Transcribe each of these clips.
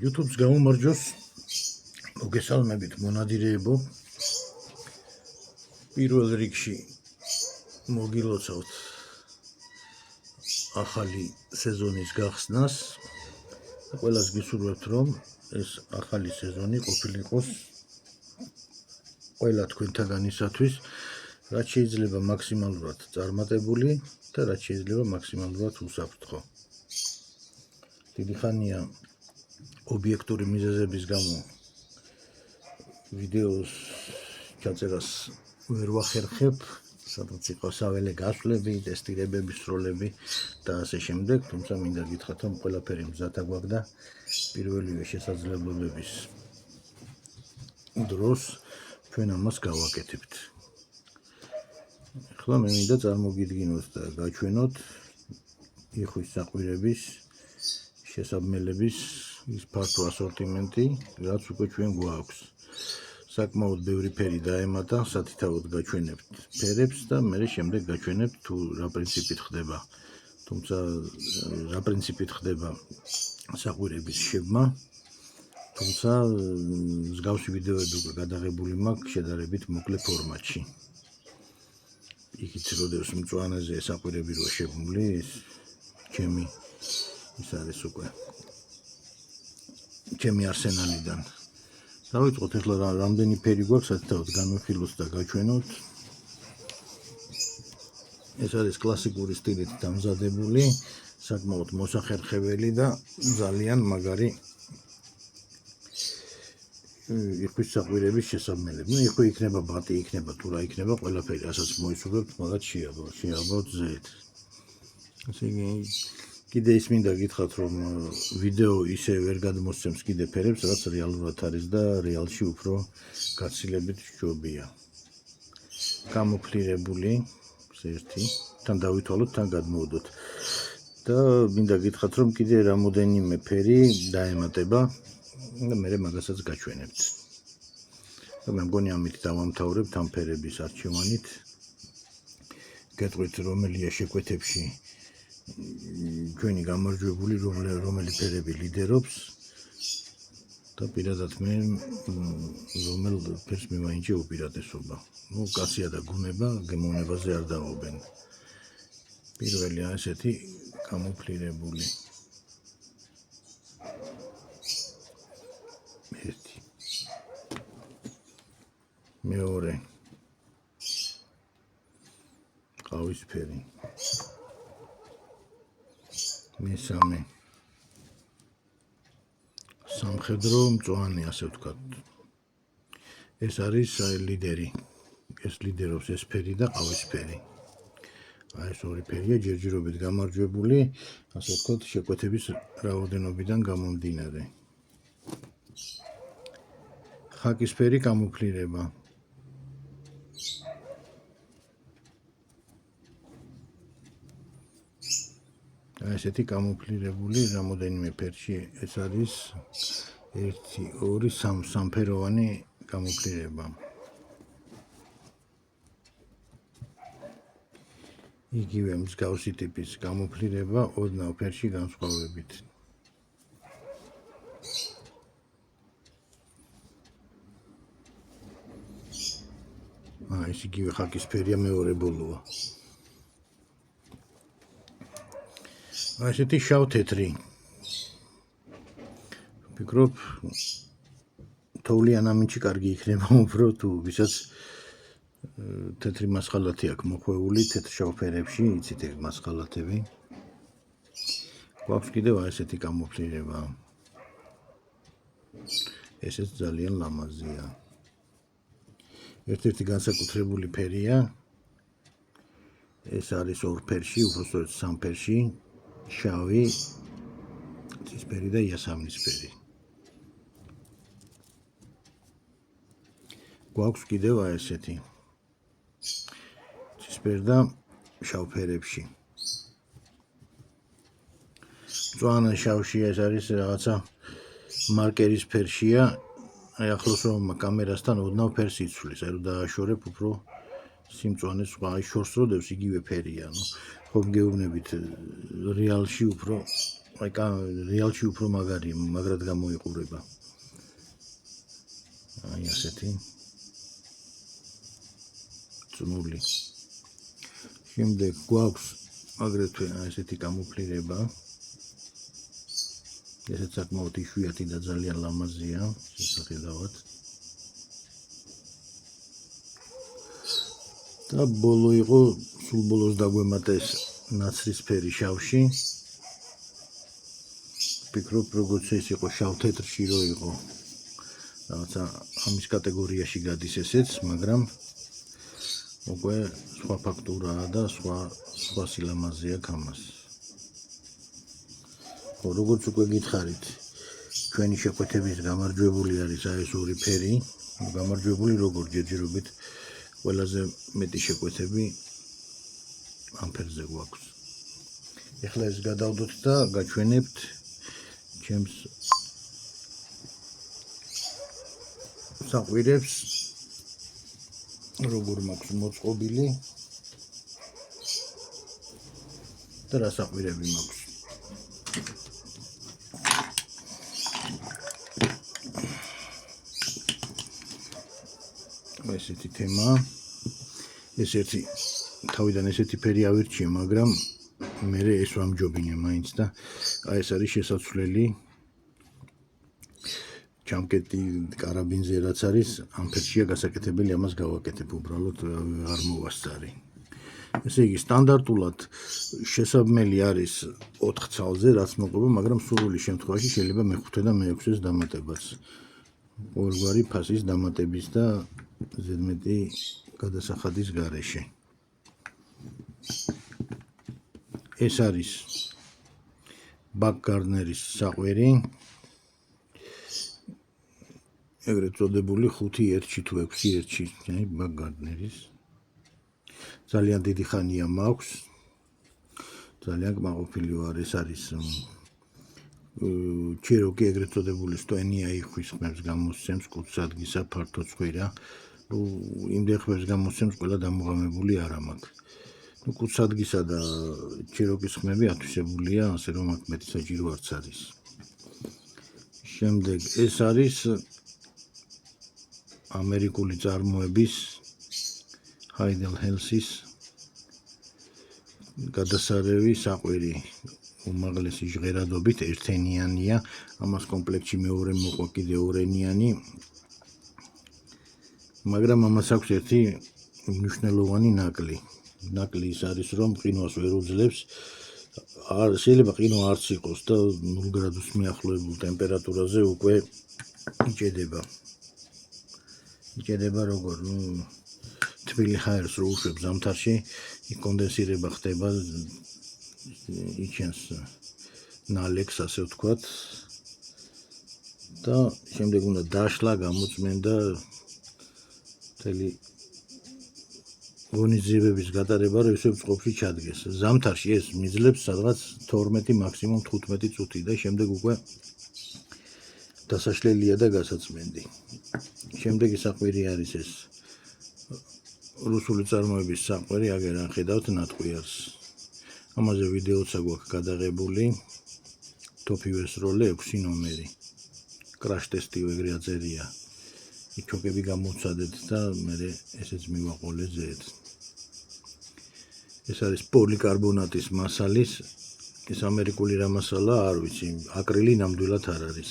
YouTube-ს გაუმარჯოს, მოგესალმებით მონადირეებო. პირველ რიგში მოგილოცავთ ახალი სეზონის გახსნას. ყველას გისურვებთ, რომ ეს ახალი სეზონი ყოფილიყოს ყველა თქვენთაგანისათვის, რაც შეიძლება მაქსიმალურად წარმატებული და რაც შეიძლება მაქსიმალურად უსაფრთხო. დიდი ხანია ობიექტური მიზეზების გამო ვიდეოს ჩაწერას ვერ ვახერხებ, სადაც იყო საველე გასვლები, ტესტირებების სროლები და ასე შემდეგ, თუმცა მინდა გითხრათ, რომ ყველაფერი მზად აგვაქვს და პირველივე შესაძლებლობების დროს ჩვენ ამას გავაკეთებთ. ახლა მე მინდა წარმოგიდგინოთ და გაჩვენოთ იხვის საყვირების შესაბმელების ის ფართო ასორტიმენტი, რაც უკვე ჩვენ გვაქვს. საკმაოდ ბევრი ფერი დაემატა, სათითაოდ გაჩვენებთ ფერებს და მე შემდეგ გაჩვენებთ თუ რა პრინციპით ხდება. თუმცა რა პრინციპით ხდება საყვირების შებმა, თუმცა მსგავსი ვიდეოები უკვე გადაღებული მაქვს შედარებით მოკლე ფორმატში. იქით როდესაც მწვანეზე საყვირები რო შეგმული, ჩემი ის არის უკვე ჩემი არსენალიდან. დავიწყოთ ახლა რამდენი ფერი გვაქვს, სათითაოდ განვიხილოთ და გაჩვენოთ. ეს არის კლასიკური სტილით დამზადებული, საკმაოდ მოსახერხებელი და ძალიან მაგარი იხვის საყვირების შესაბმელები. იხვი იქნება ბატი, იქნება თუ რა იქნება, ყველაფერი ასაც მოისურვებთ, მაგათ შეაბავთ ზეთ. ასე იგი კიდე ის მინდა გითხრათ, რომ ვიდეო ისე ვერ გადმოსცემს კიდე ფერებს, რაც რეალურად არის და რეალში უფრო გაცილებით ჯობია. გამოფლირებული ერთი, თან დავითვალოთ, თან გადმოვდოთ. და მინდა გითხრათ, რომ კიდე რამოდენიმე ფერი დაემატება და მე მაგასაც გაჩვენებთ. მე მგონი ამით დავამთავრებთ ამ ფერების არჩევანით. გეტყვით, რომელია შეკვეთებში ჩვენი გამარჯვებული, რომელი ფერები ლიდერობს და პირადად მე რომელ ფერს მივაინჭე უპირატესობა. კაცია და გუნება გემოვნებაზე არ დაობენ. პირველი ასეთი გამოფლირებული. ერთი. მეორე. ყავისფერი. მესამე. სამხედრო მწვანე, ასე ვთქვათ. ეს არის ლიდერი. ეს ლიდერობს ეს ფერი და ყავისფერი. ეს ორი ფერია ჯერჯერობით გამარჯვებული, ასე ვთქვათ, შეკვეთების რაოდენობიდან გამომდინარე. ხაკისფერი კამუფლირება. ესეთი კამუფლირებული რამოდენიმე ფერში, ეს არის 1, 2, 3 სამფეროვანი კამუფლირება. იგივე მსგავსი ტიპის კამუფლირება ოდნავ ფერში განსხვავებით. ეს იგივე ხაკისფერია, მეორე ბოლოა. ესეთი შავ-თეთრი. ვფიქრობ, თოვლიან ამინჩი კარგი იქნება უფრო თუ ვისაც თეთრი მასხალათი აქვს მოხვეული თეთრ-შავ ფერებში, იცით ეს მასხალათები. გვაქვს კიდევ ესეთი კამოფლირება. ესეც ძალიან ლამაზია. ერთ-ერთი განსაკუთრებული ფერია. ეს არის ორ ფერში, უბრალოდ სამ ფერში, შავი, ცისფერი და იასამნისფერი. გვაქვს კიდევ ესეთი. ცისფერ და შავ ფერებში. მწვანე შავში ეს არის რაღაცა მარკერის ფერშია. ახლოს რომ კამერასთან ოდნავ ფერს იცვლის, რომ დააშორებ უფრო სიმწვანეს სხვა შორს როდებს იგივე ფერია, ხომ გეუბნებით რეალში უფრო აი რეალში უფრო მაგარია, მაგრად გამოიყურება. აი ასეთი წნული. შემდეგ გვაქვს აგრეთვე ესეთი კამუფლირება. ესეც საკმაოდ იშვიათი და ძალიან ლამაზია, შესაძლებლად. და ბოლო იყო, სულ ბოლოს დაგვემატა ეს ნაცრისფერი შავში. ვფიქრობ, როგორც ეს იყო შავ-თეთრში რო იყო. რაღაცა ამის კატეგორიაში გადის ესეც, მაგრამ უკვე სხვა ფაქტურაა და სხვა სილამაზე აქვს ამას. როგორც უკვე გითხარით, ჩვენი შეკვეთების გამარჯვებული არის ეს ორი ფერი, გამარჯვებული როგორ ჯერჯერობით ყველაზე მეტი შეკვეთები ამ ფერზე გვაქვს. ეხლა ეს გადავდოთ და გაჩვენებთ ჩემს საყვირებს, როგორ მაქვს მოწყობილი და რა საყვირები მაქვს. ესეთი თემაა. ესეთი თავიდან ესეთი ფერი ავირჩიე, მაგრამ მე ეს ვამჯობინე მაინც და აი ეს არის შესაძლებელი ჩამკეტი კარაბინზე რაც არის, ამ ფერშია გასაკეთებელი, ამას გავაკეთებ, უბრალოდ არ მოვასწარი. ესე იგი, სტანდარტულად შესაბმელი არის 4 ცალზე, რაც მოყვება, მაგრამ სრული შემთხვევაში შეიძლება მე-5 და მე-6-ს დამატებაც. ყოველგვარი ფასის დამატების და ზედმეტი გადასახადის გარეშე. ეს არის ბაკ გარდნერის საყვირი. ეგრეთ წოდებული 5-1 თუ 6-1, აი ბაკ გარდნერის. ძალიან დიდი ხანია მაქვს. ძალიან კმაყოფილი ვარ, ეს არის ჩეროკი ეგრეთ წოდებული სტოენია იხვის ხმებს გამოსცემს, კუცადგისა, ფართო ცხვირა. იმდენ ხმებს გამოსცემს, ყველა დამოღამებული არ მაქვს. კუცადგისა და ჩეროკის ხმები ათვისებულია, ასე რომ აქ მეტი საჭირო არც არის. შემდეგ ეს არის ამერიკული წარმოების ჰაიდელ ჰელსის გადასარევი საყვირი. უმაღლესი ჟღერადობით ერთენიანია, ამას კომპლექტში მეორე მოყვა კიდე ორენიანი. მაგრამ ამას აქვს ერთი მნიშვნელოვანი ნაკლი. ნაკლი ის არის, რომ ყინვას ვერ უძლებს. შეიძლება ყინვა არც იყოს და 0 გრადუსს მიახლოებულ ტემპერატურაზე უკვე იჭედება. იჭედება როგორ, თბილი ჰაერს რო უშვებს ზამთარში, იქ კონდენსირება ხდება, იჩენს ნალექს, ასე ვთქვათ. და შემდეგ უნდა დაშლა, გამოწმენდა მთელი ღონისძიებების გატარება, რომ ისევ წყობში ჩადგეს. ზამთარში ეს მიძლებს სადღაც 12 მაქსიმუმ 15 წუთი და შემდეგ უკვე დასაშლელია და გასაწმენდი. შემდეგი საყვირი არის ეს რუსული წარმოების საყვირი, აგერ არ ხედავთ ნატყვიარს. ამაზე ვიდეოცა გვაქვს გადაღებული. Top US როლე 6 ნომერი. კრაშ ტესტი ეგრე აწერია. იჩოკები გამოვცადეთ და მე ესეც მივაყოლე ზედ. ეს არის პოლიკარბონატის მასალის, ეს ამერიკული რა მასალა, არ ვიცი, აკრილი ნამდვილად არ არის.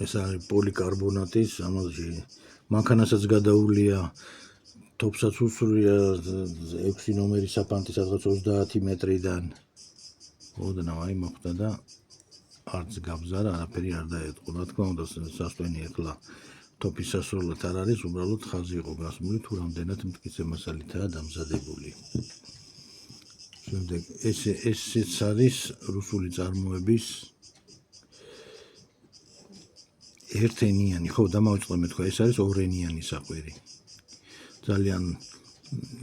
ეს არის პოლიკარბონატის, ამაზე მანქანასაც გადაულია, თოფსაც უსვრია 6 ნომერი საფანტი სადღაც 30 მეტრიდან. ოდნავ აი მოხდა და არც გაბზარა, არაფერი არ დაეთყო. რა თქმა უნდა, სასტვენი ეხლა თოფის სასროლად არ არის, უბრალოდ ხაზი იყო გასმული, თუ რამდენად მტკიცე მასალითაა დამზადებული. შემდეგ ესეც არის რუსული წარმოების ერთენიანი, ხო, დამავიწყდა თქვა, ეს არის ორენიანი საყვირი. ძალიან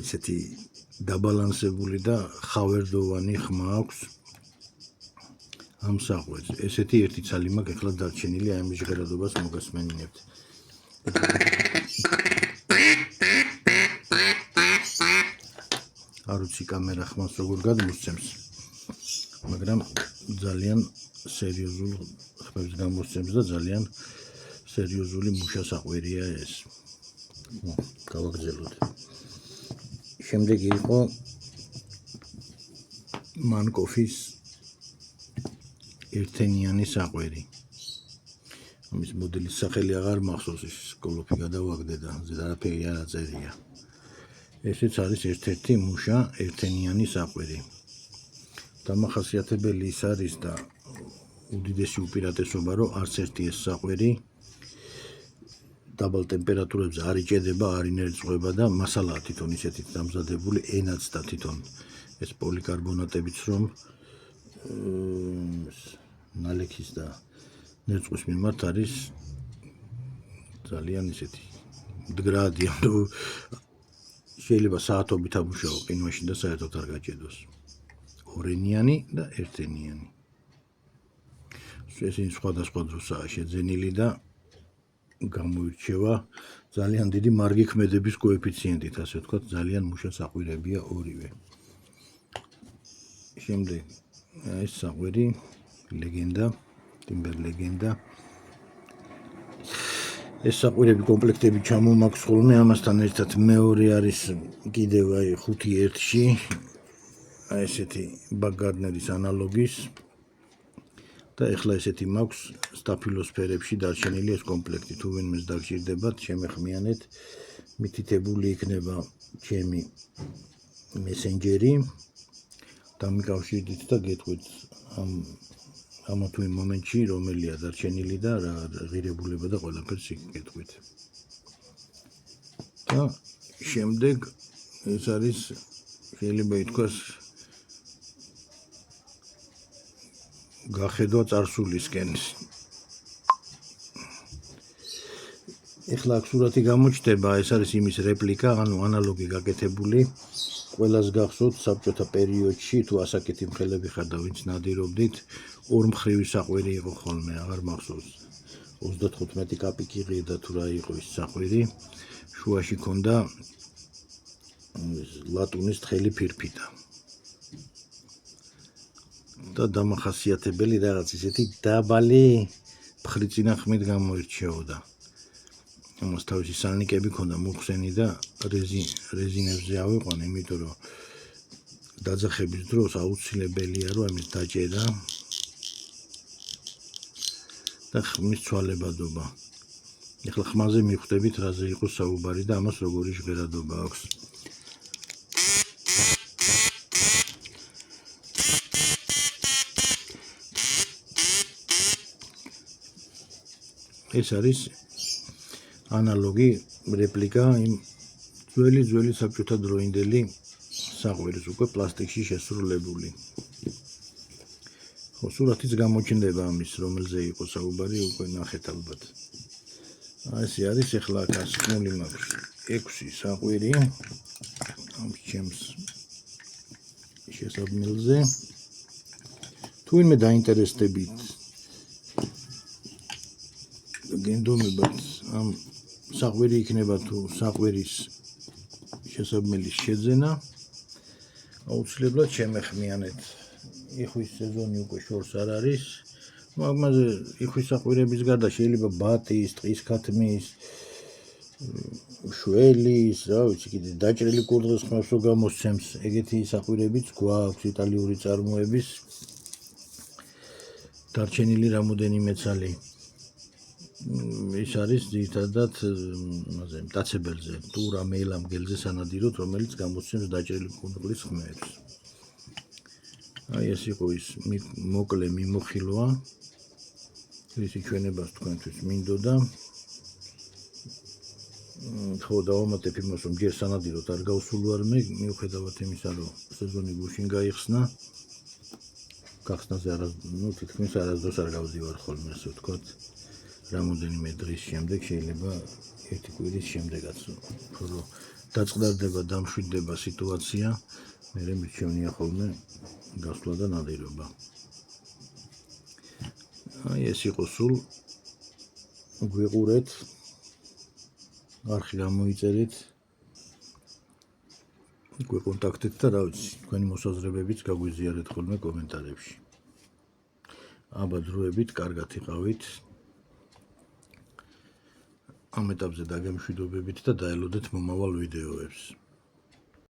ისეთი დაბალანსებული და ხავერდოვანი ხმა აქვს ამ საყვირს. ესეთი ერთი ცალი მაქვს, ეხლა დარჩენილი, აი ამ ჟღერადობას მოგასმენინებთ. არ ვიცი კამერა ხმას როგორ გადმოსცემს. მაგრამ ძალიან სერიოზულ ხმებს გამოსცემს და ძალიან სერიოზული მუშა საყვირია ეს. გავაგრძელოთ. შემდეგი იყო მანკოფის ერთენიანი საყვირი. ამის მოდელის სახელი აღარ მახსოვს, ის კოლოფი გადავაგდე და არაფერი არ აწერია. ესეც არის ერთ-ერთი მუშა ერთენიანი საყვირი. დამახასიათებელი ის არის და უდიდესი უპირატესობა, რომ არც ერთი ეს საყვირი დაბალ ტემპერატურებზე არ იჭედება, არ ინერწყვება და მასალაა თვითონ ისეთით დამზადებული, ენაც და თვითონ ეს პოლიკარბონატებიც რომ ნალექის და ნერწყვის მიმართ არის ძალიან ისეთი მდგრადია, შეიძლება საათობით ამუშაო ყინვაში და საერთოდ არ გაჭედოს. ორენიანი და ერთენიანი. ესენი სხვადასხვა დროსაა შეძენილი და გამოირჩევა ძალიან დიდი მარგი ქმედების კოეფიციენტით, ასე ვთქვათ, ძალიან მუშა საყვირებია ორივე. შემდეგ ეს საყვირი ლეგენდა, ტიმბერ ლეგენდა. ეს საყვირები კომპლექტები ჩამომაქვს ხოლმე, ამასთან ერთად მეორე არის კიდევ 5-1-ში, ესეთი ბაგარდნერის ანალოგის და ეხლა ესეთი მაქვს სტაფილოსფერებში დარჩენილი ეს კომპლექტი. თუ ვინმეს დაგჭირდებათ, შემეხმიანეთ, მითითებული იქნება ჩემი მესენჯერი. დამიკავშირდით და გეტყვით ამა თუ იმ მომენტში რომელია დარჩენილი და რა ღირებულება და ყველაფერს გეტყვით. და შემდეგ ეს არის შეიძლება ითქვას გახედვა წარსულისკენ. ეხლა აქ სურათი გამოჩნდება, ეს არის იმის რეპლიკა, ანუ ანალოგი გაკეთებული. ყველას გახსოვთ საბჭოთა პერიოდში, თუ ასაკეთი მხელები ხარ და ვინც ნადირობდით, ორმხრივი საყვირი იყო ხოლმე, აღარ მახსოვს. 35 კაპიკი ღირდა თუ რა იყო ის საყვირი. შუაში ქონდა ლატუნის თხელი ფირფიტა. და დამახასიათებელი რაღაც ისეთი დაბალი ფხრიწინა ხმით გამოირჩეოდა. ამას თავისი სალნიკები ქონდა მოხსენი და რეზინებზე ავიყვანე, იმიტომ რომ დაძახების დროს აუცილებელია რომ ამის დაჭერა და ხმის ცვალებადობა. ეხლა ხმაზე მიხვდებით რაზე იყო საუბარი და ამას როგორი ჟღერადობა აქვს. ეს არის ანალოგი რეპლიკა იმ ძველი საბჭოთა დროინდელი საყვირის უკვე პლასტიკში შესრულებული. ხო, სურათიც გამოჩნდება ამის, რომელზე იყო საუბარი, უკვე ნახეთ ალბათ. ესე არის, ეხლა აქ ასხმული მაქვს 6 საყვირი ამ ჩემს შესაბმელზე. თუ ვინმე დაინტერესდებით გენდომებად ამ საყვირი იქნება თუ საყვირის შესაბმელის შეძენა, აუცილებლად შემეხმიანეთ. იხვის სეზონი უკვე შორს არ არის. მაგაზე იხვის საყვირების გარდა შეიძლება ბატის, ტყის ქათმის, შველის, რა ვიცი, კიდე დაჭრილი კურდღის ხმებს გამოსცემს. ეგეთი საყვირებიც გვაქვს იტალიური წარმოების დარჩენილი რამოდენიმე ცალი. ის არის ძირითადად მტაცებელზე, ტურა, მელა მგელზე სანადიროდ, რომელიც გამოსცემს დაჭრილი კურდღლის ხმებს. აი ეს იყო ის მოკლე მიმოხილვა. ისი ჩვენებას თქვენთვის მინდოდა. ხო, დავამატებ იმას, რომ ჯერ სანადიროდ არ გავსულვარ მიუხედავად იმისა, რომ სეზონი გუშინ გაიხსნა. გახსნაზე თითქმის არასდროს არ გავდივარ ხოლმე, ასე ვთქვათ. რამოდენიმე დღის შემდეგ შეიძლება ერთი კვირის შემდეგაც, რომ დაწყდარდება, დამშვიდდება სიტუაცია, მერე მიჩვენია ხოლმე გასვლა და ნადირობა. აი ეს იყო სულ. გვიყურეთ, არხი გამოიწერეთ, გვეკონტაქტეთ და რა ვიცი, თქვენი მოსაზრებებიც გაგვიზიარეთ ხოლმე კომენტარებში. აბა დროებით, კარგად იყავით. ამ ეტაპზე დაგემშვიდობებით და დაელოდეთ მომავალ ვიდეოებს.